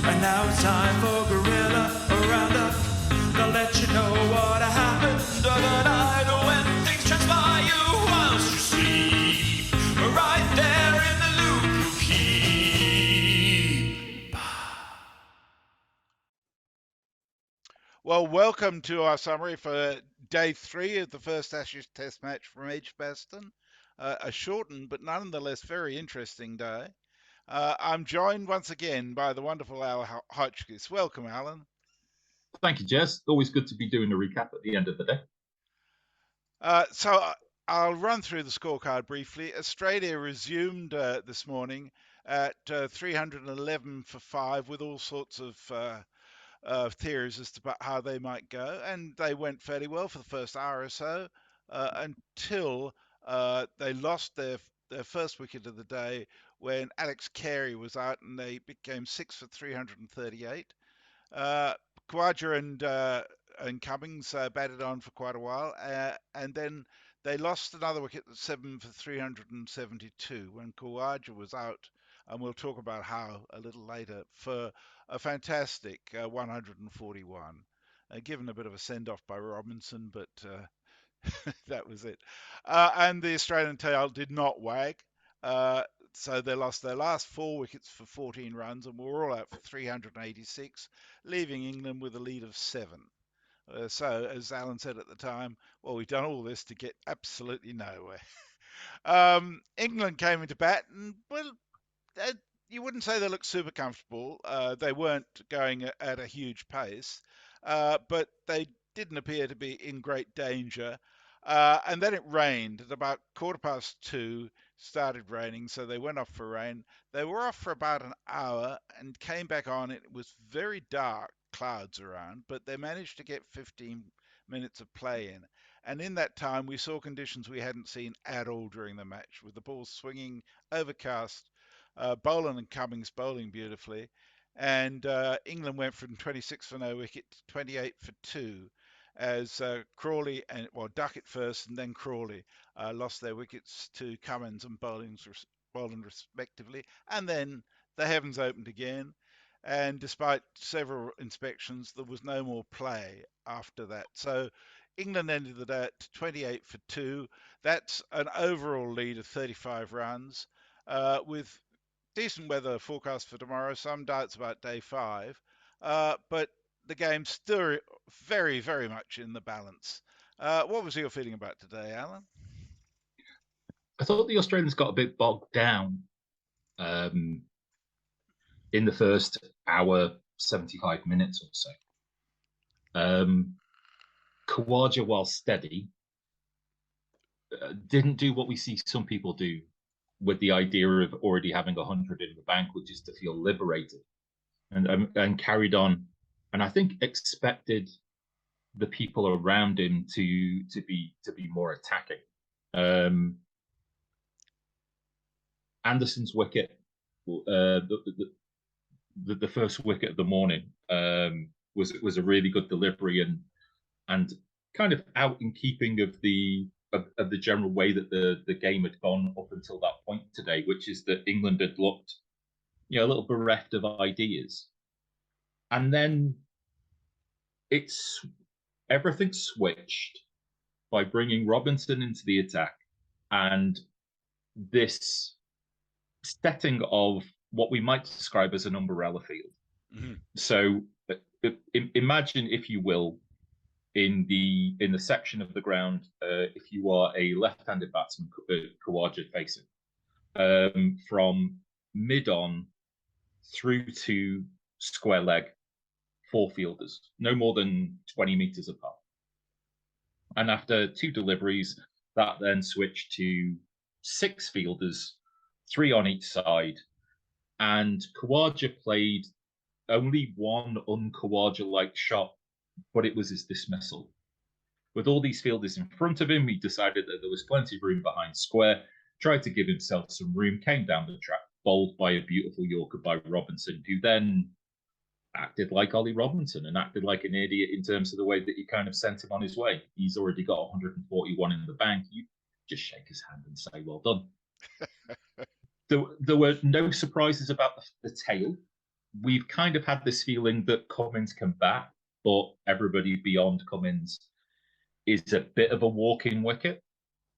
And now it's time for Guerilla Roundup. They'll let you know what happened overnight when things transpire you whilst you sleep. Right there in the loop you keep. Well, welcome to our summary for day 3 of the first Ashes Test match from Edgbaston. A shortened but nonetheless very interesting day. I'm joined once again by the wonderful Al Hotchkiss. Welcome, Alan. Thank you, Jez. Always good to be doing a recap at the end of the day. So I'll run through the scorecard briefly. Australia resumed this morning at 311 for 5 with all sorts of theories as to how they might go, and they went fairly well for the first hour or so until they lost their first wicket of the day when Alex Carey was out and they became 6 for 338. Khawaja and Cummings batted on for quite a while, and then they lost another wicket at 7 for 372 when Khawaja was out, and we'll talk about how a little later, for a fantastic 141. Given a bit of a send-off by Robinson, but that was it. And the Australian tail did not wag. So they lost their last 4 wickets for 14 runs and were all out for 386, leaving England with a lead of 7. So, as Alan said at the time, well, we've done all this to get absolutely nowhere. England came into bat, and, well, you wouldn't say they looked super comfortable. They weren't going at a huge pace, but they didn't appear to be in great danger. And then it rained at about 2:15. Started raining, so they went off for rain. They were off for about an hour and came back on. It was very dark, clouds around, but they managed to get 15 minutes of play in. And in that time, we saw conditions we hadn't seen at all during the match, with the ball swinging, overcast, Boland and Cummings bowling beautifully. And England went from 26 for no wicket to 28 for 2 as Crawley and Duckett first and then Crawley lost their wickets to Cummins and Boland respectively, and then the heavens opened again, and despite several inspections there was no more play after that. So England ended the day at 28 for 2. That's an overall lead of 35 runs with decent weather forecast for tomorrow, some doubts about day 5, but the game's still very, very much in the balance. What was your feeling about today, Alan? I thought the Australians got a bit bogged down in the first hour, 75 minutes or so. Khawaja, while steady, didn't do what we see some people do with the idea of already having 100 in the bank, which is to feel liberated, and carried on. And I think expected the people around him to be more attacking. Anderson's wicket, the first wicket of the morning, was a really good delivery and kind of out in keeping of the general way that the game had gone up until that point today, which is that England had looked, a little bereft of ideas, and then everything switched by bringing Robinson into the attack and this setting of what we might describe as an umbrella field. Mm-hmm. So imagine, if you will, in the section of the ground, if you are a left-handed batsman, Khawaja facing, from mid-on through to square leg, 4 fielders, no more than 20 metres apart. And after 2 deliveries, that then switched to 6 fielders, 3 on each side. And Khawaja played only one un-Khawaja-like shot, but it was his dismissal. With all these fielders in front of him, he decided that there was plenty of room behind square, tried to give himself some room, came down the track, bowled by a beautiful Yorker by Robinson, who then acted like Ollie Robinson and acted like an idiot in terms of the way that he kind of sent him on his way. He's already got 141 in the bank. You just shake his hand and say, well done. There were no surprises about the tail. we've kind of had this feeling that Cummins can bat, but everybody beyond Cummins is a bit of a walking wicket.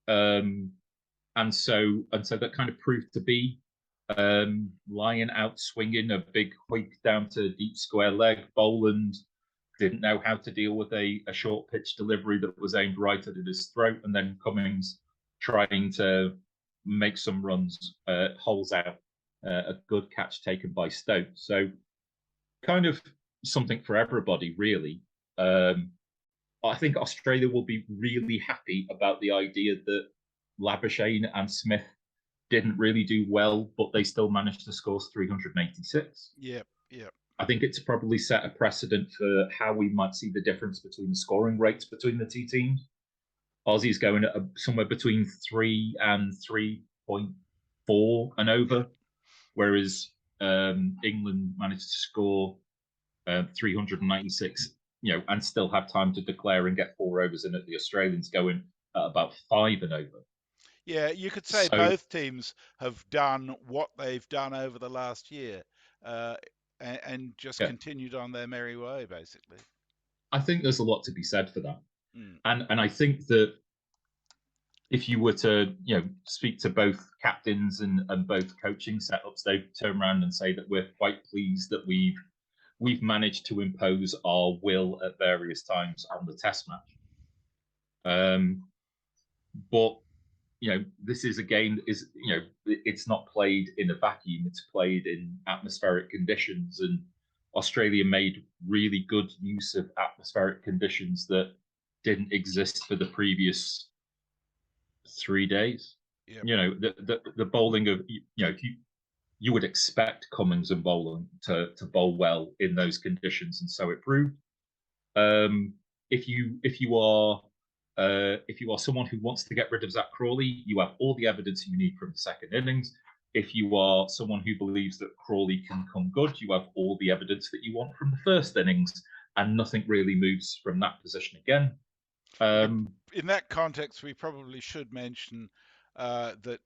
And so that kind of proved to be Lyon out swinging a big hoik down to deep square leg. Boland didn't know how to deal with a short pitch delivery that was aimed right at his throat, and then Cummins trying to make some runs, holes out, a good catch taken by Stoke. So kind of something for everybody, really. I think Australia will be really happy about the idea that Labuschagne and Smith didn't really do well, but they still managed to score 386. Yep. I think it's probably set a precedent for how we might see the difference between the scoring rates between the two teams. Aussie's going at somewhere between 3 and 3.4 and over, whereas England managed to score 396, and still have time to declare and get 4 overs in at the Australians going at about 5 and over. Yeah, you could say both teams have done what they've done over the last year, and just continued on their merry way, basically. I think there's a lot to be said for that. And I think that if you were to speak to both captains and both coaching setups, they turn around and say that we're quite pleased that we've managed to impose our will at various times on the Test match. But this is a game it's not played in a vacuum. It's played in atmospheric conditions, and Australia made really good use of atmospheric conditions that didn't exist for the previous 3 days. Yep. The bowling of you would expect Cummins and Boland to bowl well in those conditions, and so it proved. If you are someone who wants to get rid of Zach Crawley, you have all the evidence you need from the second innings. If you are someone who believes that Crawley can come good, you have all the evidence that you want from the first innings, and nothing really moves from that position again. In that context, we probably should mention that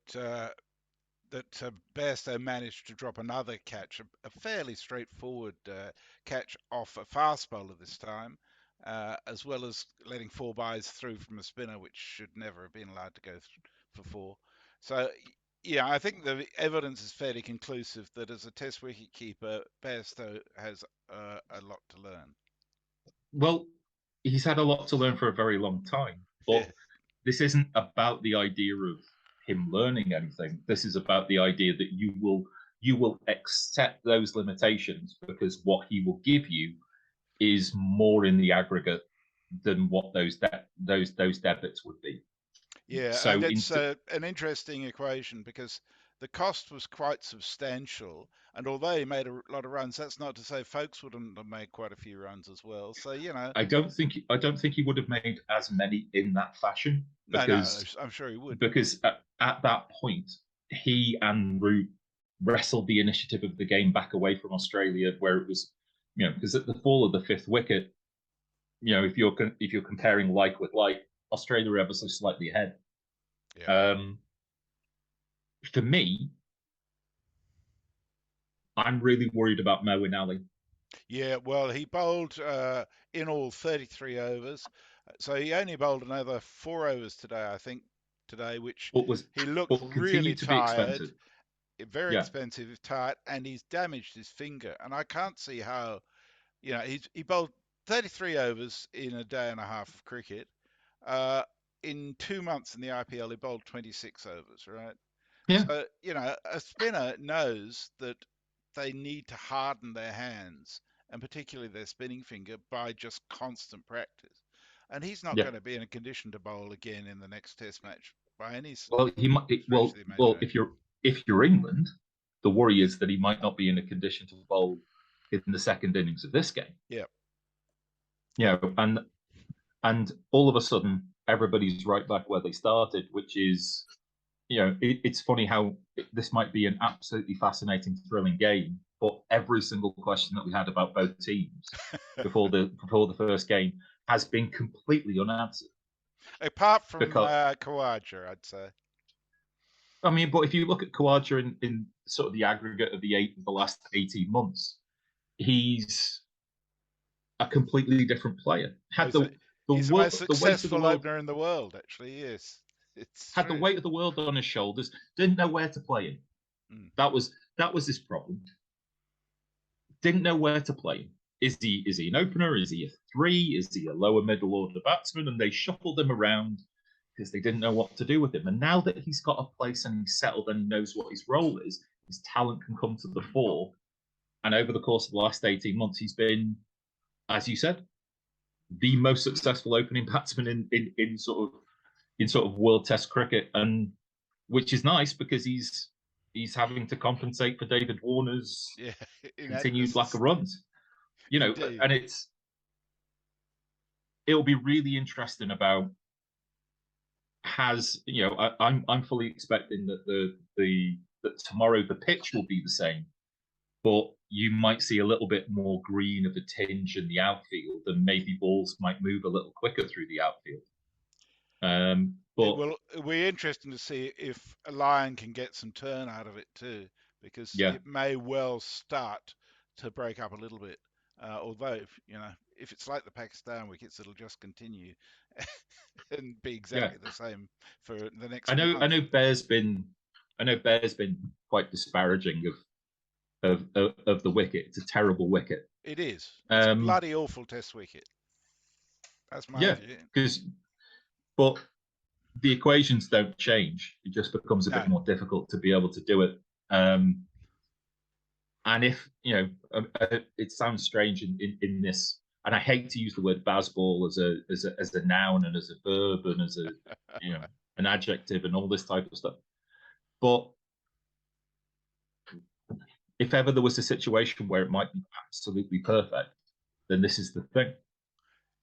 Bairstow managed to drop another catch, a fairly straightforward catch off a fast bowler this time, as well as letting 4 byes through from a spinner, which should never have been allowed to go for 4. So, yeah, I think the evidence is fairly conclusive that as a Test wicketkeeper, Bairstow has a lot to learn. Well, he's had a lot to learn for a very long time, but this isn't about the idea of him learning anything. This is about the idea that you will accept those limitations, because what he will give you is more in the aggregate than what those debits would be. Yeah, so and it's an interesting equation, because the cost was quite substantial, and although he made a lot of runs, that's not to say Folkes wouldn't have made quite a few runs as well. So I don't think he would have made as many in that fashion. Because, no, I'm sure he would. Because at that point, he and Root wrestled the initiative of the game back away from Australia, where it was, because at the fall of the 5th wicket, if you're comparing like with like, Australia were ever so slightly ahead. Yeah. For me, I'm really worried about Mo and Ali. Yeah, well, he bowled in all 33 overs. So he only bowled another 4 overs today, I think, which he looked really tired. Very expensive, tired, and he's damaged his finger. And I can't see how, he bowled 33 overs in a day and a half of cricket. In 2 months in the IPL, he bowled 26 overs, right? Yeah. So, a spinner knows that they need to harden their hands, and particularly their spinning finger, by just constant practice. And he's not going to be in a condition to bowl again in the next Test match by any. Well, he might. Well, if you're England, the worry is that he might not be in a condition to bowl in the second innings of this game. Yeah. And all of a sudden, everybody's right back where they started, which is, it's funny how this might be an absolutely fascinating, thrilling game, but every single question that we had about both teams before the first game has been completely unanswered. Apart from Khawaja, I'd say. I mean, but if you look at Khawaja in sort of the aggregate of the last 18 months, he's a completely different player. Had the He's the most the weight of the successful world opener in the world, actually. Yes, it's had the true. weight of the world on his shoulders. Didn't know where to play him. Mm. That was his problem. Didn't know where to play him. Is he an opener? Is he a 3? Is he a lower middle order batsman? And they shuffled him around because they didn't know what to do with him. And now that he's got a place and he's settled and he knows what his role is, his talent can come to the fore. And over the course of the last 18 months, he's been, as you said, the most successful opening batsman in sort of world test cricket, and which is nice because he's having to compensate for David Warner's continued lack of runs. Indeed. And it'll be really interesting about I'm fully expecting that that tomorrow the pitch will be the same, but you might see a little bit more green of a tinge in the outfield, and maybe balls might move a little quicker through the outfield. But It'll be interesting to see if a Lion can get some turn out of it too, because yeah, it may well start to break up a little bit. Although, if it's like the Pakistan wickets, it'll just continue and be exactly the same for the next month. I know Bear's been quite disparaging of the wicket. It's a terrible wicket. It is. It's a bloody awful test wicket. That's my view. But the equations don't change. It just becomes a bit more difficult to be able to do it. And if it sounds strange in this, and I hate to use the word baseball as a noun and as a verb and as a an adjective and all this type of stuff. But if ever there was a situation where it might be absolutely perfect, then this is the thing.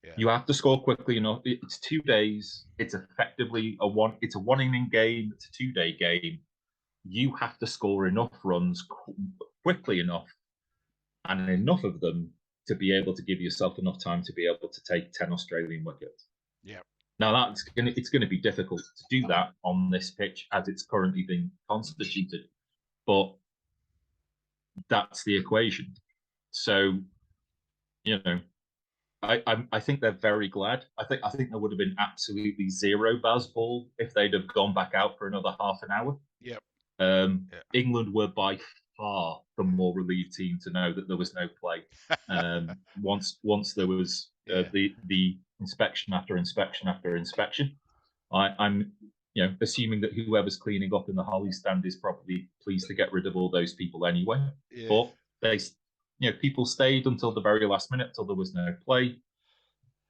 Yeah. You have to score quickly enough. It's 2 days. It's effectively it's a 1 inning game. It's a 2-day game. You have to score enough runs quickly enough, and enough of them to be able to give yourself enough time to be able to take 10 Australian wickets. Yeah. Now it's going to be difficult to do that on this pitch as it's currently being constituted, but that's the equation. So, I think they're very glad. I think there would have been absolutely zero baseball if they'd have gone back out for another half an hour. Yep. England were by far the more relieved team to know that there was no play. Once there was the inspection after inspection after inspection, I'm assuming that whoever's cleaning up in the Holly stand is probably pleased to get rid of all those people anyway. Yeah. But people stayed until the very last minute, till there was no play.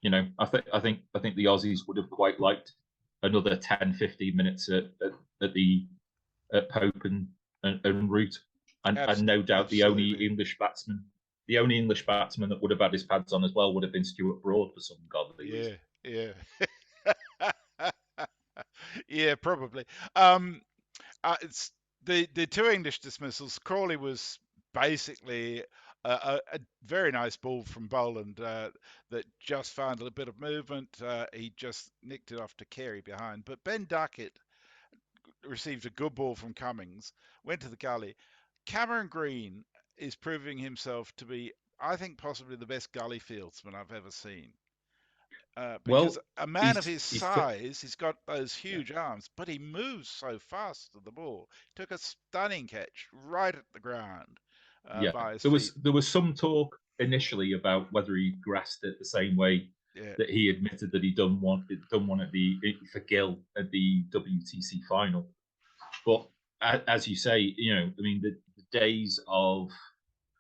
I think the Aussies would have quite liked another 10, 15 minutes at Pope and Root, and no doubt the only English batsman that would have had his pads on as well would have been Stuart Broad for some godly reason. Yeah. Yeah, probably. It's the 2 English dismissals. Crawley was basically a very nice ball from Boland that just found a bit of movement. He just nicked it off to Carey behind. But Ben Duckett received a good ball from Cummings, went to the gully. Cameron Green is proving himself to be, I think, possibly the best gully fieldsman I've ever seen. Because a man of his size, he's got those huge arms, but he moves so fast to the ball. Took a stunning catch right at the ground by his feet. There was some talk initially about whether he grasped it the same way that he admitted that he'd done one for Gill at the WTC final. But as you say, the days of,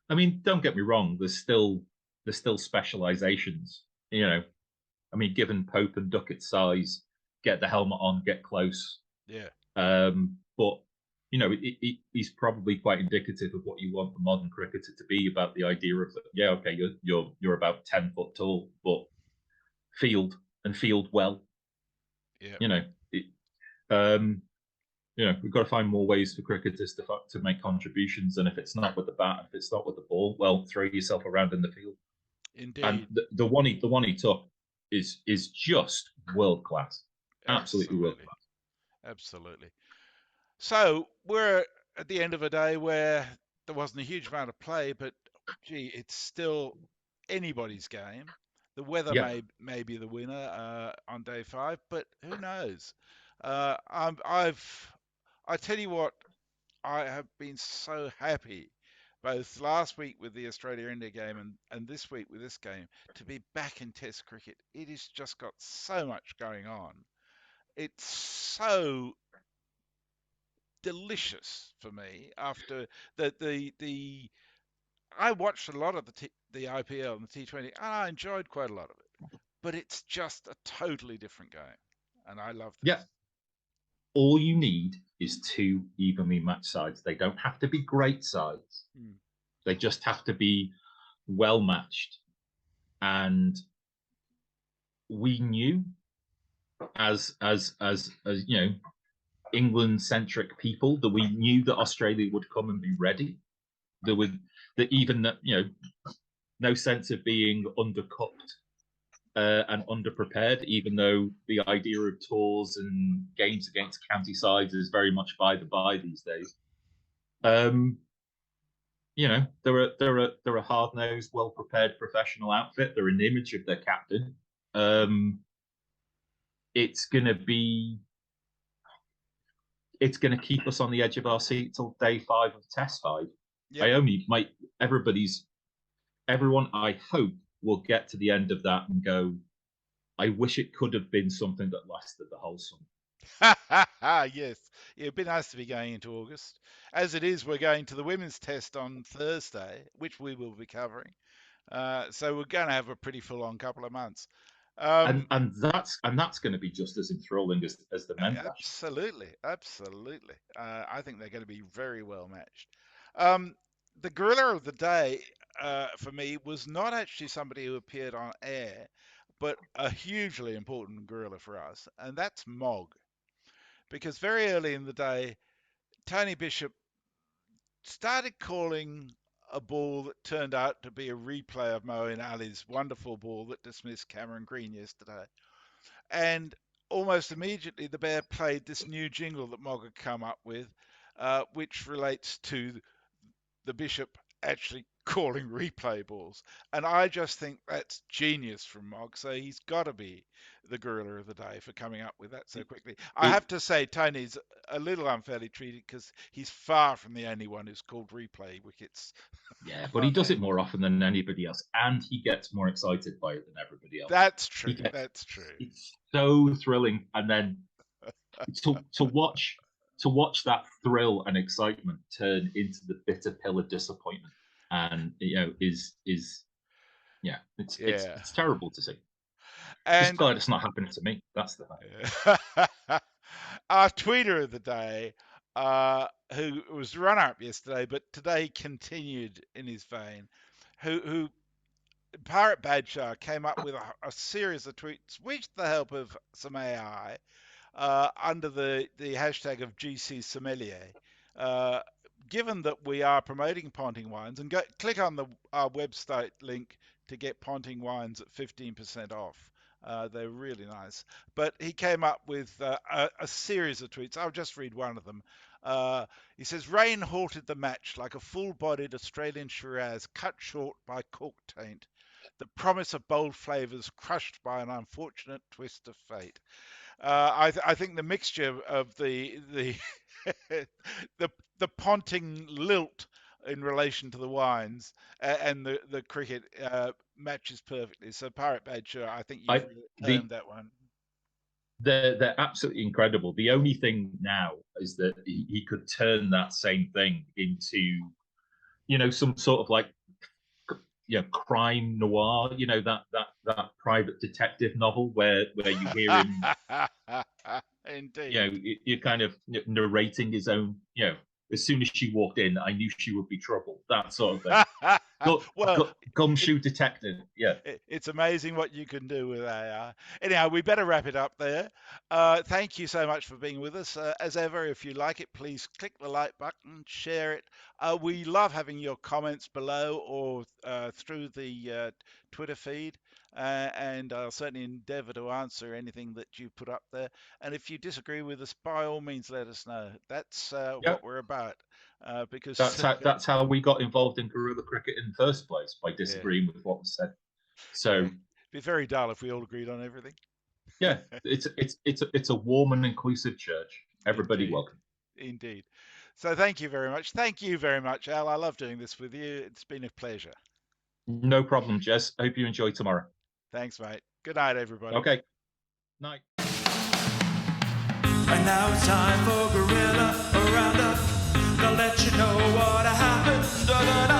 don't get me wrong, there's still specializations, given Pope and Duckett's size, get the helmet on, get close. Yeah. But he's probably quite indicative of what you want the modern cricketer to be, about the idea of you're about 10 foot tall, but field well. Yeah. We've got to find more ways for cricketers to make contributions, and if it's not with the bat, if it's not with the ball, well, throw yourself around in the field. Indeed. And the one he took is just world class, absolutely world class. Absolutely. So we're at the end of a day where there wasn't a huge amount of play, but gee, it's still anybody's game. The weather Yeah, may be the winner on day 5, but who knows? I tell you what, I have been so happy, both last week with the Australia-India game and this week with this game, to be back in Test cricket. It has just got so much going on. It's so delicious for me after the I watched a lot of the IPL and the T20, and I enjoyed quite a lot of it. But it's just a totally different game, and I love yeah. this. All you need is two evenly matched sides. They don't have to be great sides. Mm. They just have to be well matched. And we knew, as you know, England centric people, that we knew that Australia would come and be ready. There was that even that no sense of being undercooked and underprepared, even though the idea of tours and games against county sides is very much by the by these days. Um, they're a hard nosed, well prepared professional outfit. They're an image of their captain. Um, it's gonna be it's gonna keep us on the edge of our seat till day 5 of Test 5. Yep. I only might everyone I hope will get to the end of that and go, I wish it could have been something that lasted the whole summer. Yes, it'd be nice to be going into August. As it is, we're going to the women's test on Thursday, which we will be covering. So we're going to have a pretty full-on couple of months. And Um, that's going to be just as enthralling as the men's Ashes. Absolutely, absolutely. I think they're going to be very well matched. Um, the gorilla of the day for me was not actually somebody who appeared on air, but a hugely important gorilla for us, and that's Mog. Because very early in the day, Tony Bishop started calling a ball that turned out to be a replay of Moeen Ali's wonderful ball that dismissed Cameron Green yesterday. And almost immediately, the Bear played this new jingle that Mog had come up with, which relates to the Bishop actually calling replay balls. And I just think that's genius from Mog. So he's got to be the gorilla of the day for coming up with that so quickly. I It, have to say, Tony's a little unfairly treated because he's far from the only one who's called replay wickets yeah, but he on does air. it more often than anybody else, and he gets more excited by it than everybody else. That's He true. gets That's true. It's so thrilling, and then to watch that thrill and excitement turn into the bitter pill of disappointment, and is yeah, Yeah. it's terrible to see. Just And glad it's not happening to me. That's the thing. our tweeter of the day, who was runner-up yesterday, but today continued in his vein, who Pirate Badger came up with a series of tweets with the help of some AI under the hashtag of GC Sommelier. Uh, Given that we are promoting Ponting wines, and click on our website link to get Ponting wines at 15% off. They're really nice. But he came up with a series of tweets. I'll just read one of them. He says, Rain halted the match like a full bodied Australian Shiraz cut short by cork taint. The promise of bold flavours crushed by an unfortunate twist of fate. I think the mixture of the the Ponting lilt in relation to the wines and the cricket matches perfectly. So Pirate Badger, I think you've I really the earned that one. they're absolutely incredible. The only thing now is that he could turn that same thing into some sort of like crime noir. That private detective novel where you hear him Indeed. you're kind of narrating his own. As soon as she walked in, I knew she would be trouble. That sort of thing. Well, it, Gumshoe detective. Yeah. it's amazing what you can do with AI. Anyhow, we better wrap it up there. Thank you so much for being with us. As ever, if you like it, please click the like button, share it. We love having your comments below or through the Twitter feed. And I'll certainly endeavour to answer anything that you put up there. And if you disagree with us, by all means, let us know. That's Yeah. what we're about. because that's how we got involved in guerrilla cricket in the first place, by disagreeing with what was said. So it'd be very dull if we all agreed on everything. yeah, it's a warm and inclusive church. Everybody Indeed. welcome. Indeed. So thank you very much. Thank you very much, Al. I love doing this with you. It's been a pleasure. No problem, Jess. Hope you enjoy tomorrow. Thanks, mate. Good night, everybody. Okay. Night. And now it's time for Guerilla Roundup. Gonna let you know what happened the night.